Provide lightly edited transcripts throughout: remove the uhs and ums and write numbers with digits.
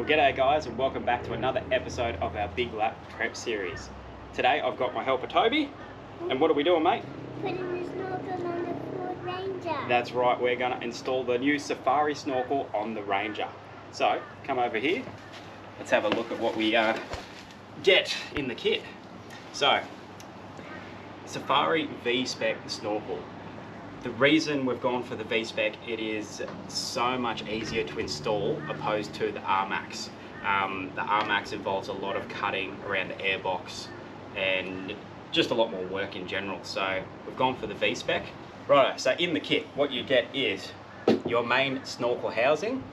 G'day guys, and welcome back to another episode of our Big Lap Prep series. Today I've got my helper Toby, and what are we doing, mate? Putting the snorkel on the Ford Ranger. That's right, we're going to install the new Safari snorkel on the Ranger. So, come over here, let's have a look at what we get in the kit. So, Safari V-Spec snorkel. The reason we've gone for the V-Spec, it is so much easier to install opposed to the R-Max. The R-Max involves a lot of cutting around the airbox and just a lot more work in general. So we've gone for the V-Spec. Right, so in the kit, what you get is your main snorkel housing,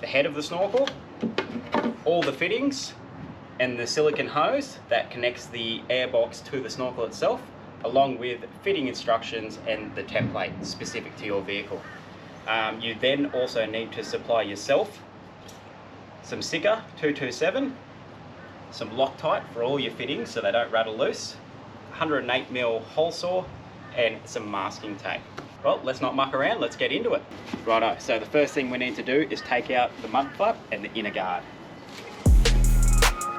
the head of the snorkel, all the fittings, and the silicone hose that connects the airbox to the snorkel itself, along with fitting instructions and the template specific to your vehicle. You then also need to supply yourself some Sika 227, some Loctite for all your fittings so they don't rattle loose, 108mm hole saw, and some masking tape. Well, let's not muck around, let's get into it. Righto, so the first thing we need to do is take out the mud flap and the inner guard.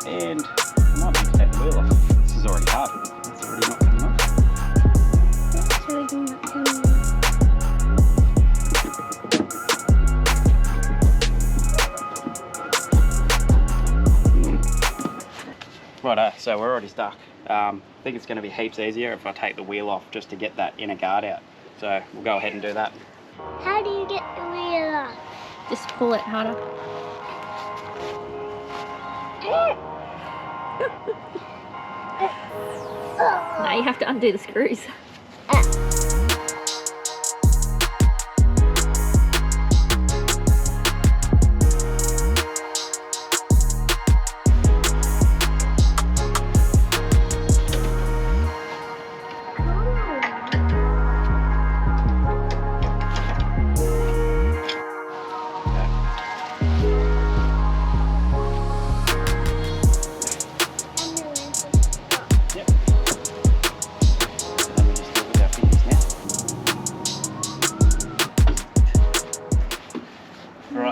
And I might need to take the wheel off. This is already hard. It's already not coming off. Righto, so we're already stuck. I think it's going to be heaps easier if I take the wheel off just to get that inner guard out. So we'll go ahead and do that. How do you get the wheel off? Just pull it harder. Now you have to undo the screws.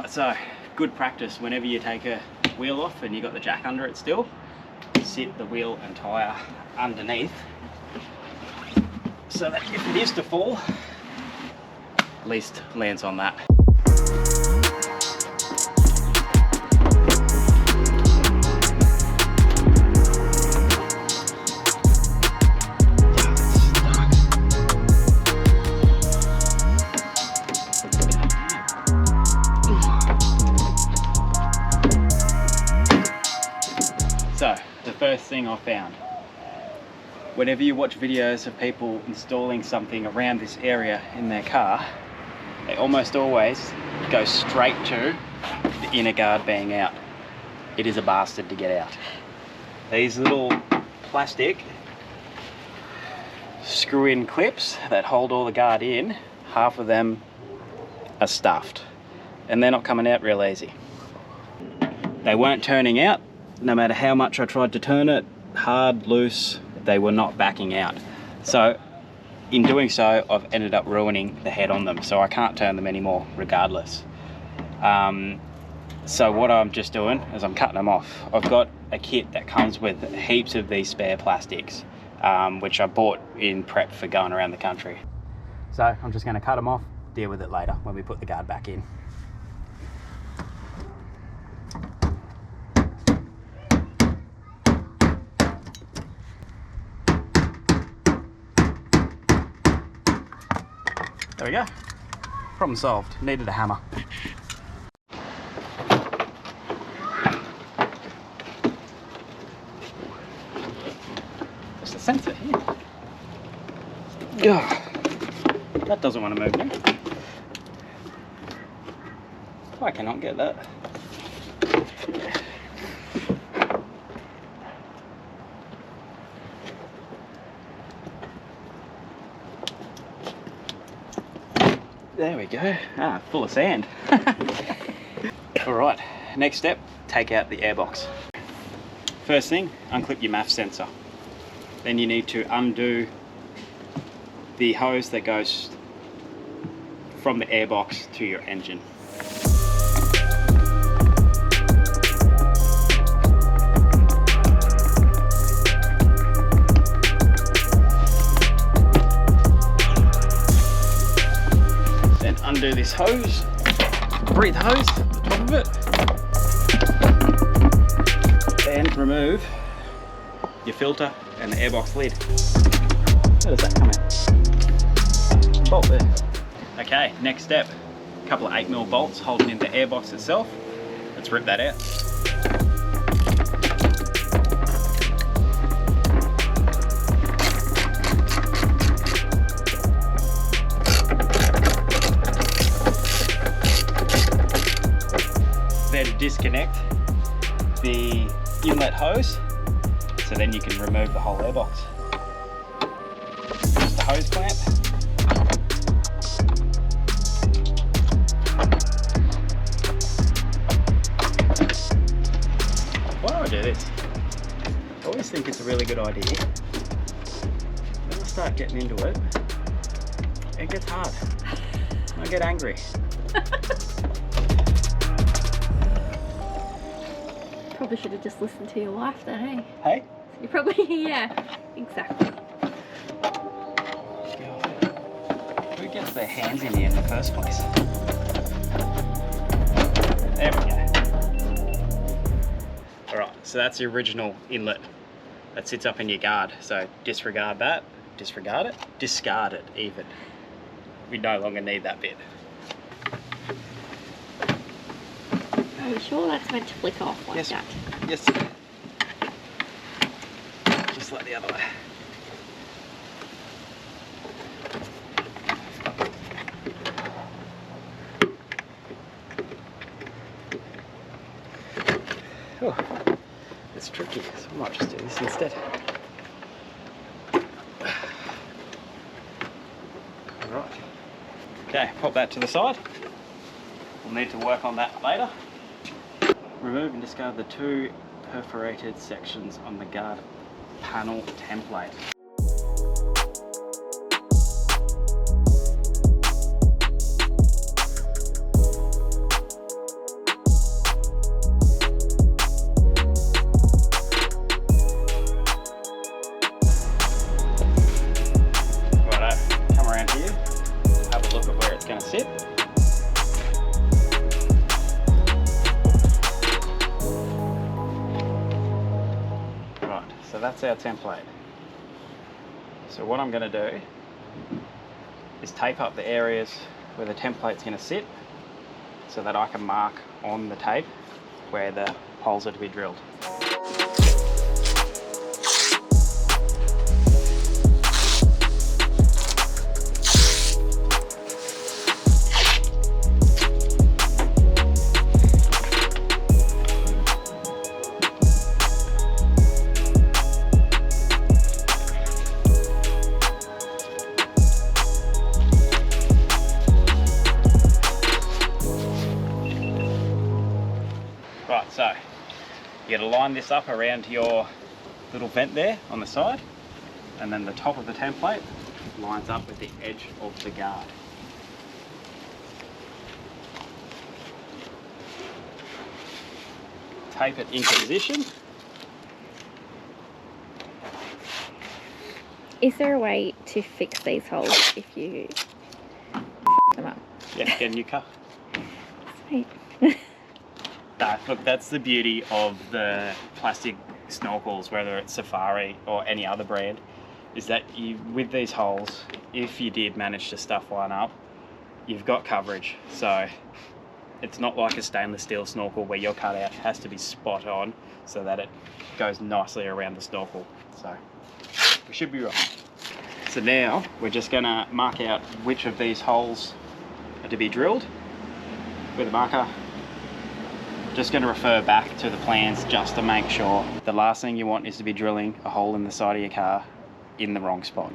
So, good practice whenever you take a wheel off and you got the jack under it still, sit the wheel and tyre underneath so that if it is to fall, at least lands on that. So, the first thing I found, whenever you watch videos of people installing something around this area in their car, they almost always go straight to the inner guard being out. It is a bastard to get out. These little plastic screw-in clips that hold all the guard in, half of them are stuffed and they're not coming out real easy. They weren't turning out. No matter how much I tried to turn it, hard, loose, they were not backing out. So in doing so, I've ended up ruining the head on them, so I can't turn them anymore regardless. So what I'm just doing is I'm cutting them off. I've got a kit that comes with heaps of these spare plastics, which I bought in prep for going around the country. So I'm just going to cut them off, deal with it later when we put the guard back in. There we go. Problem solved. Needed a hammer. There's a sensor here. Ugh. That doesn't want to move now. I cannot get that. There we go. Ah, full of sand. Alright, next step, take out the airbox. First thing, unclip your MAF sensor. Then you need to undo the hose that goes from the airbox to your engine. undo this hose, breathe hose at the top of it, and remove your filter and the airbox lid. How does that come out? Bolt there. Okay, next step. A couple of 8mm bolts holding in the airbox itself. Let's rip that out. Then disconnect the inlet hose, so then you can remove the whole airbox. Just a hose clamp. Why do I do this? I always think it's a really good idea. When I start getting into it, it gets hard. I get angry. Probably should have just listened to your wife then, hey? Hey? You probably, yeah, exactly. Who gets their hands in here in the first place? There we go. Alright, so that's the original inlet that sits up in your guard. So disregard that, disregard it, discard it even. We no longer need that bit. Are you sure that's meant to flick off like that? Yes. Just like the other way. Oh, it's tricky, so I might just do this instead. Alright. Okay, pop that to the side. We'll need to work on that later. Remove and discard the 2 perforated sections on the guard panel template. Righto, come around here, have a look at where it's going to sit. So that's our template. So what I'm going to do is tape up the areas where the template's going to sit so that I can mark on the tape where the holes are to be drilled. Right, so you got to line this up around your little vent there on the side, and then the top of the template lines up with the edge of the guard. Tape it into position. Is there a way to fix these holes if you them up? Yeah, get a new car. Sweet. No, look, that's the beauty of the plastic snorkels, whether it's Safari or any other brand, is that you, with these holes, if you did manage to stuff one up, you've got coverage. So it's not like a stainless steel snorkel where your cutout has to be spot on so that it goes nicely around the snorkel. So we should be right. So now we're just going to mark out which of these holes are to be drilled with a marker. Just going to refer back to the plans just to make sure. The last thing you want is to be drilling a hole in the side of your car in the wrong spot.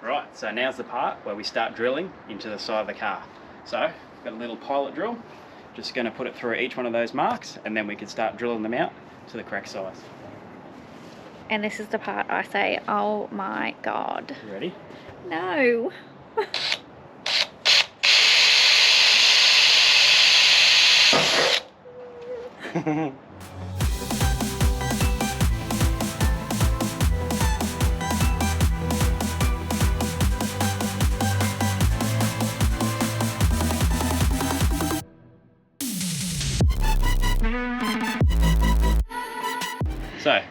Right, so now's the part where we start drilling into the side of the car. So got a little pilot drill, just going to put it through each one of those marks, and then we can start drilling them out to the correct size. And this is the part I say, oh my god. You ready? No. So,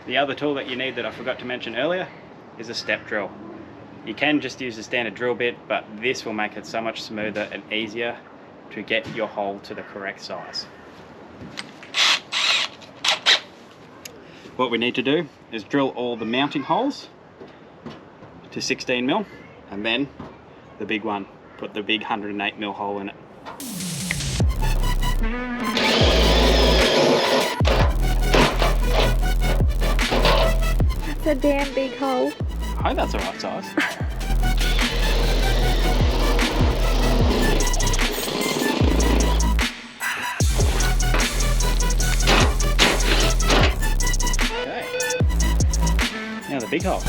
the other tool that you need that I forgot to mention earlier is a step drill. You can just use a standard drill bit, but this will make it so much smoother and easier to get your hole to the correct size. What we need to do is drill all the mounting holes to 16mm, and then the big one, put the big 108mm hole in it. It's a damn big hole. I hope that's the right size. Okay. Now the big hole.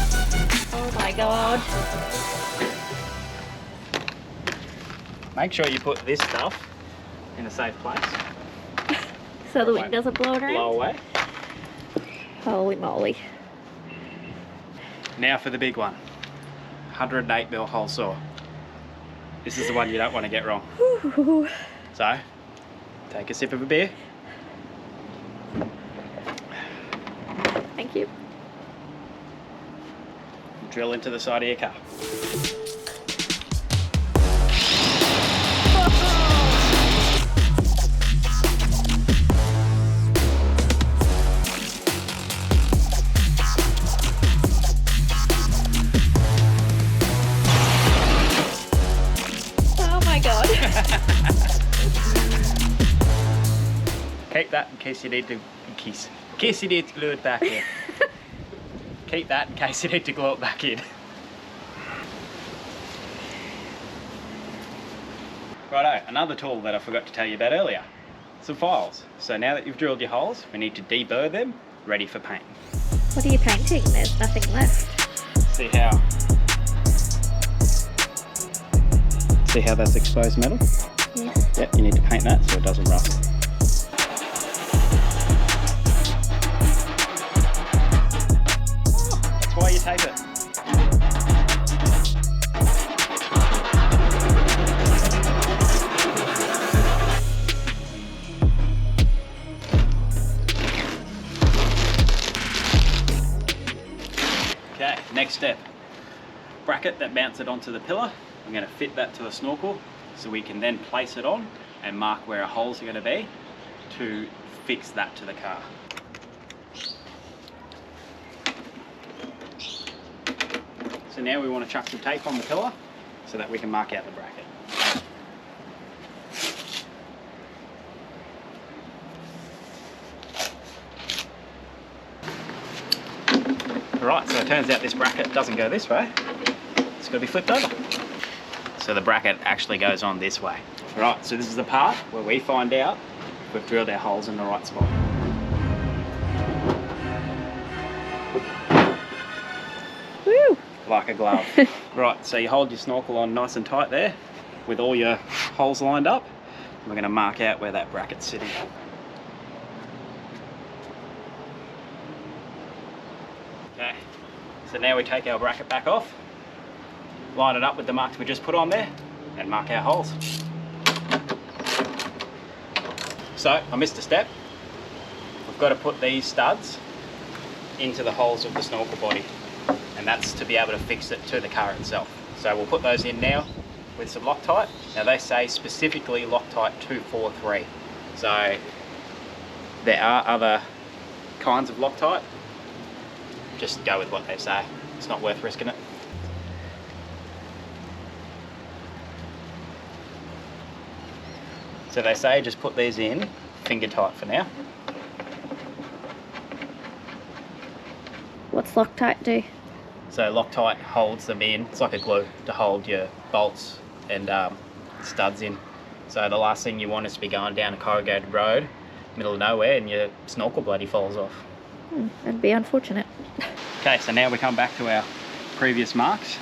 Oh my god. Make sure you put this stuff in a safe place. So the wind doesn't blow it around? Blow away. Holy moly. Now for the big one. 108mm hole saw. This is the one you don't want to get wrong. Ooh. So, take a sip of a beer. Thank you. Drill into the side of your car. Keep that in case you need to, in case you need to glue it back in. Keep that in case you need to glue it back in. Righto, another tool that I forgot to tell you about earlier. Some files. So now that you've drilled your holes, we need to deburr them, ready for paint. What are you painting? There's nothing left. See how that's exposed metal? Yes. Yep, you need to paint that so it doesn't rust. That's why you tape it. Okay, next step. Bracket that mounts it onto the pillar. I'm going to fit that to a snorkel so we can then place it on and mark where our holes are going to be to fix that to the car. So now we want to chuck some tape on the pillar so that we can mark out the bracket. Alright, so it turns out this bracket doesn't go this way. It's got to be flipped over. So the bracket actually goes on this way. Right, so this is the part where we find out if we've drilled our holes in the right spot. Woo! Like a glove. Right, so you hold your snorkel on nice and tight there with all your holes lined up. We're going to mark out where that bracket's sitting. Okay, so now we take our bracket back off, line it up with the marks we just put on there, and mark our holes. So, I missed a step. We've got to put these studs into the holes of the snorkel body, and that's to be able to fix it to the car itself. So we'll put those in now with some Loctite. Now they say specifically Loctite 243. So there are other kinds of Loctite. Just go with what they say. It's not worth risking it. So they say just put these in finger tight for now. What's Loctite do? So Loctite holds them in. It's like a glue to hold your bolts and studs in. So the last thing you want is to be going down a corrugated road, middle of nowhere, and your snorkel bloody falls off. That'd be unfortunate. Okay, so now we come back to our previous marks.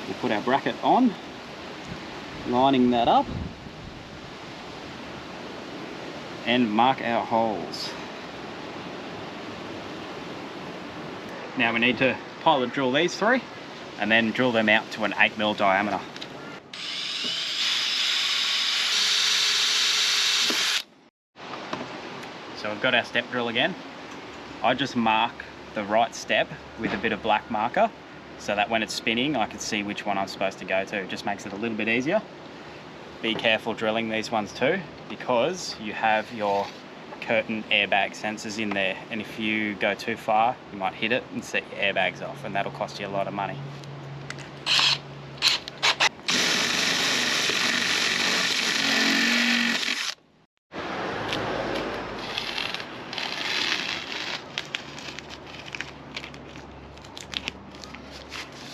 We'll put our bracket on, lining that up. and mark our holes. Now we need to pilot drill these 3 and then drill them out to an 8mm diameter. So we've got our step drill again. I just mark the right step with a bit of black marker so that when it's spinning I can see which one I'm supposed to go to. It just makes it a little bit easier. Be careful drilling these ones too, because you have your curtain airbag sensors in there, and if you go too far you might hit it and set your airbags off, and that'll cost you a lot of money.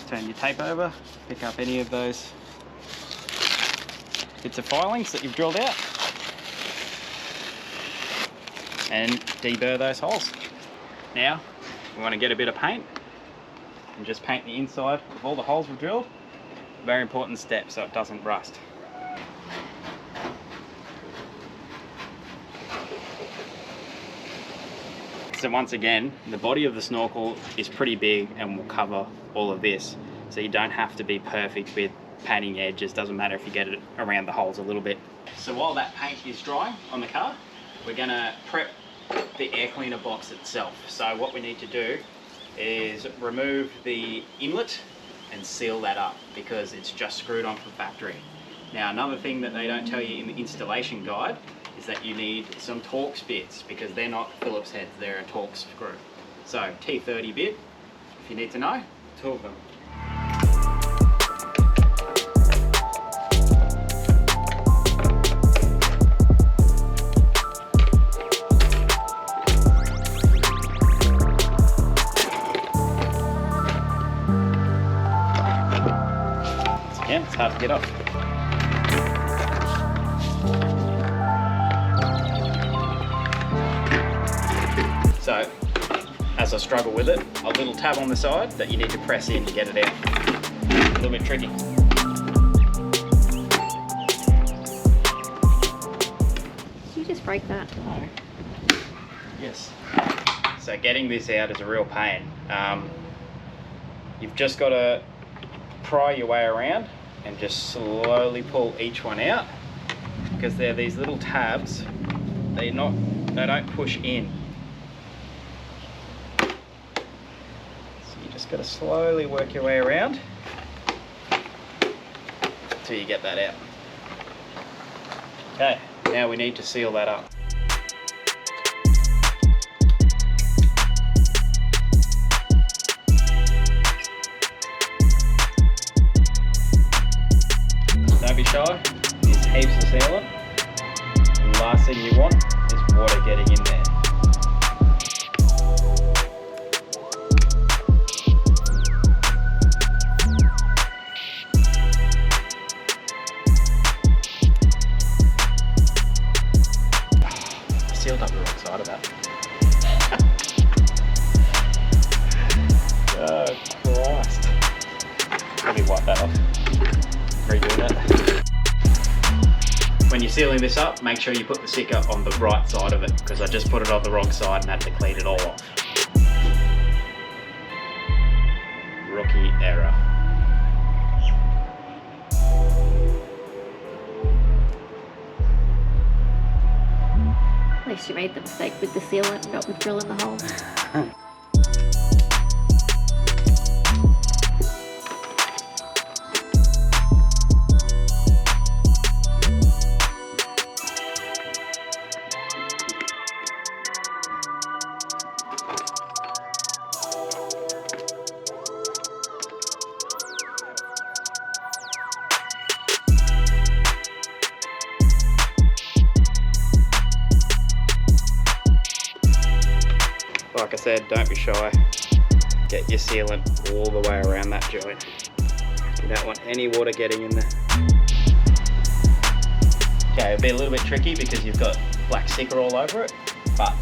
Turn your tape over, pick up any of those bits of filings that you've drilled out and deburr those holes. Now we want to get a bit of paint and just paint the inside of all the holes we've drilled. Very important step so it doesn't rust. So once again, the body of the snorkel is pretty big and will cover all of this, so you don't have to be perfect with painting edges. Doesn't matter if you get it around the holes a little bit. So while that paint is drying on the car, we're going to prep the air cleaner box itself. So what we need to do is remove the inlet and seal that up, because it's just screwed on from factory. Now another thing that they don't tell you in the installation guide is that you need some Torx bits, because they're not Phillips heads, they're a Torx screw. So T30 bit, if you need to know, 2 of them. Again, it's hard to get off. So, as I struggle with it, a little tab on the side that you need to press in to get it out. A little bit tricky. Did you just break that? No. Yes. So getting this out is a real pain. You've just got to pry your way around and just slowly pull each one out, because they're these little tabs. They don't push in. So you just got to slowly work your way around until you get that out. Okay, now we need to seal that up. Don't be shy, there's heaps of sealant. The last thing you want is water getting in there. I sealed up the wrong side of that. Oh Christ. Let me wipe that off. Redo that. When you're sealing this up, make sure you put the sticker on the right side of it, because I just put it on the wrong side and had to clean it all off. Rookie error. At least you made the mistake with the sealant and not with drilling the hole. Like I said, don't be shy. Get your sealant all the way around that joint. You don't want any water getting in there. Okay, it'll be a little bit tricky because you've got black sticker all over it, but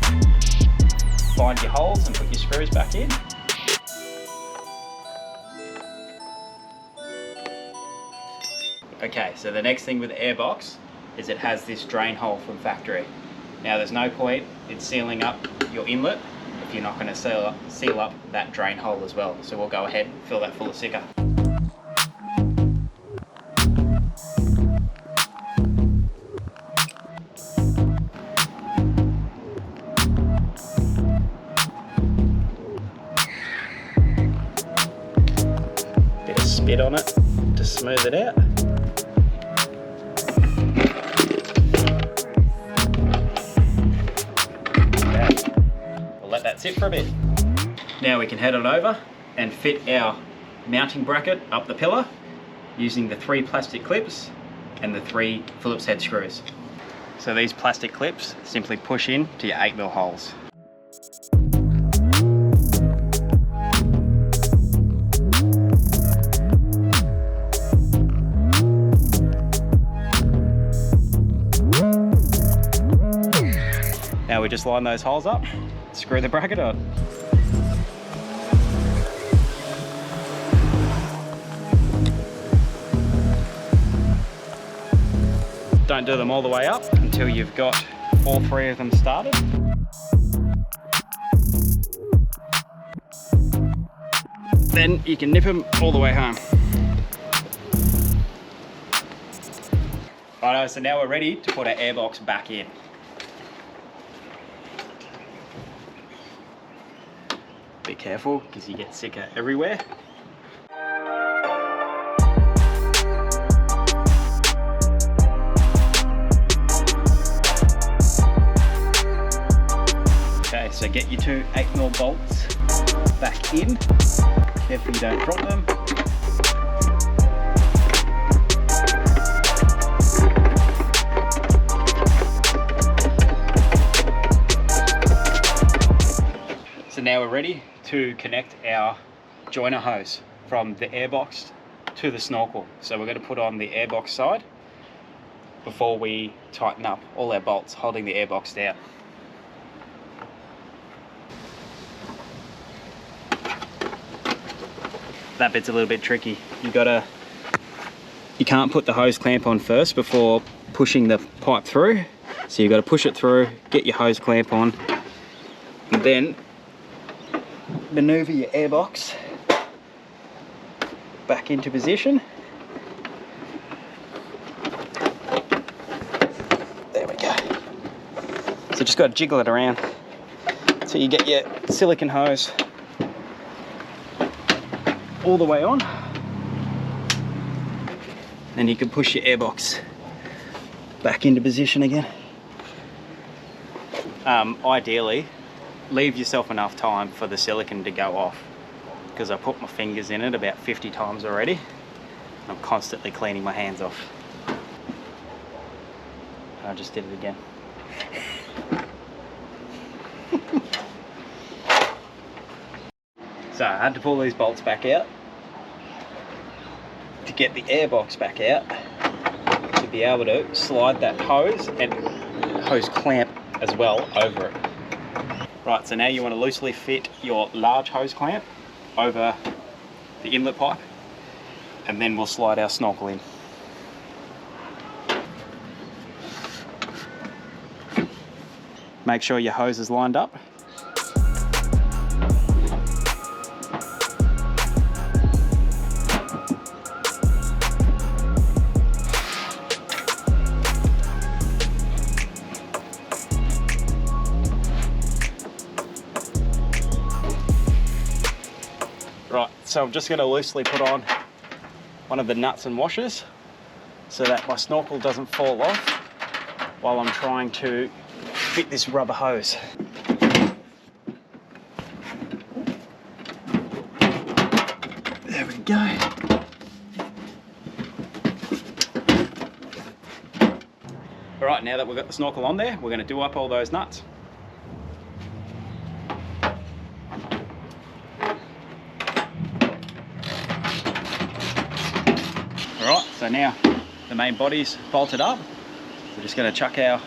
find your holes and put your screws back in. Okay, so the next thing with the airbox is it has this drain hole from factory. Now there's no point in sealing up your inlet if you're not going to seal up that drain hole as well. So we'll go ahead and fill that full of sicca. Bit of spit on it to smooth it out. Let that sit for a bit. Now we can head on over and fit our mounting bracket up the pillar using the 3 plastic clips and the 3 Phillips head screws. So these plastic clips simply push in to your 8mm holes. Now we just line those holes up, screw the bracket on. Don't do them all the way up until you've got all 3 of them started. Then you can nip them all the way home. Righto, so now we're ready to put our airbox back in. Be careful because you get sicca everywhere. Okay, so get your 2 8mm bolts back in. Careful you don't drop them. So now we're ready to connect our joiner hose from the airbox to the snorkel. So we're going to put on the airbox side before we tighten up all our bolts holding the airbox down. That bit's a little bit tricky. You can't put the hose clamp on first before pushing the pipe through. So you've got to push it through, get your hose clamp on, and then maneuver your airbox back into position. There we go. So just got to jiggle it around so you get your silicone hose all the way on. Then you can push your airbox back into position again. Ideally, leave yourself enough time for the silicone to go off, because I put my fingers in it about 50 times already. I'm constantly cleaning my hands off. I just did it again. So I had to pull these bolts back out to get the airbox back out, to be able to slide that hose and hose clamp as well over it. Right, so now you want to loosely fit your large hose clamp over the inlet pipe, and then we'll slide our snorkel in. Make sure your hose is lined up. Right, so I'm just going to loosely put on one of the nuts and washers so that my snorkel doesn't fall off while I'm trying to fit this rubber hose. There we go. All right, now that we've got the snorkel on there, we're going to do up all those nuts. Alright, so now the main body's bolted up. We're just going to chuck our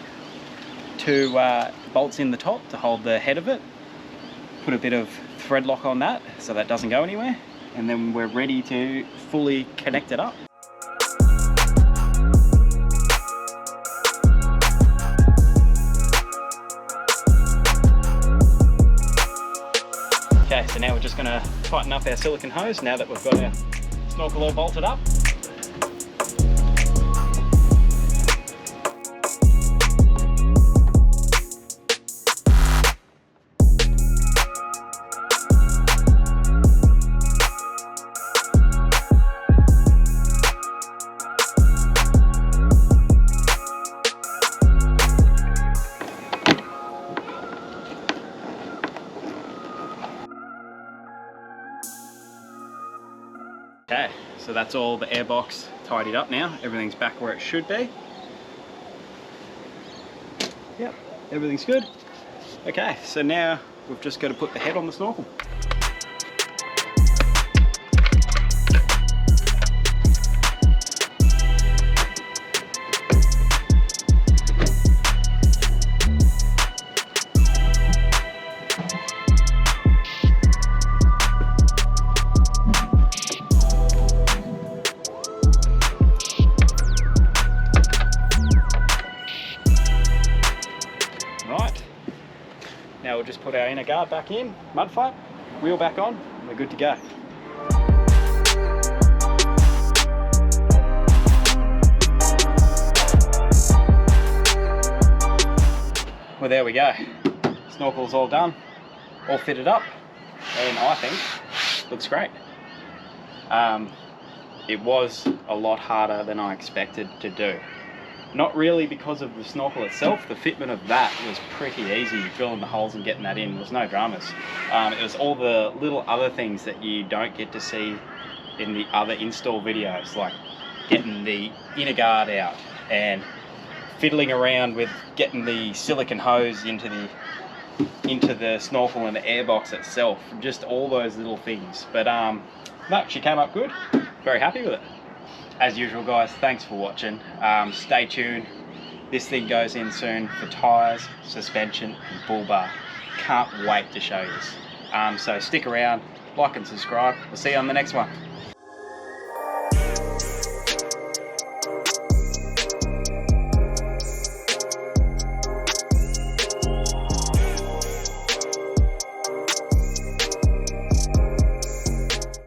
2 bolts in the top to hold the head of it. Put a bit of thread lock on that so that doesn't go anywhere. And then we're ready to fully connect it up. now we're just going to tighten up our silicone hose now that we've got our snorkel all bolted up. Okay, so that's all the airbox tidied up now. Everything's back where it should be. Yep, everything's good. Okay, so now we've just got to put the head on the snorkel. Right, now we'll just put our inner guard back in, mud flap, wheel back on, and we're good to go. Well, there we go. Snorkel's all done, all fitted up, and I think looks great. It was a lot harder than I expected to do. Not really because of the snorkel itself. The fitment of that was pretty easy. Drilling the holes and getting that in was no dramas. It was all the little other things that you don't get to see in the other install videos, like getting the inner guard out and fiddling around with getting the silicone hose into the snorkel and the airbox itself. Just all those little things. But no, she came up good. Very happy with it. As usual, guys, thanks for watching. Stay tuned. This thing goes in soon for tyres, suspension and bull bar. Can't wait to show you this. So stick around, like and subscribe. We'll see you on the next one.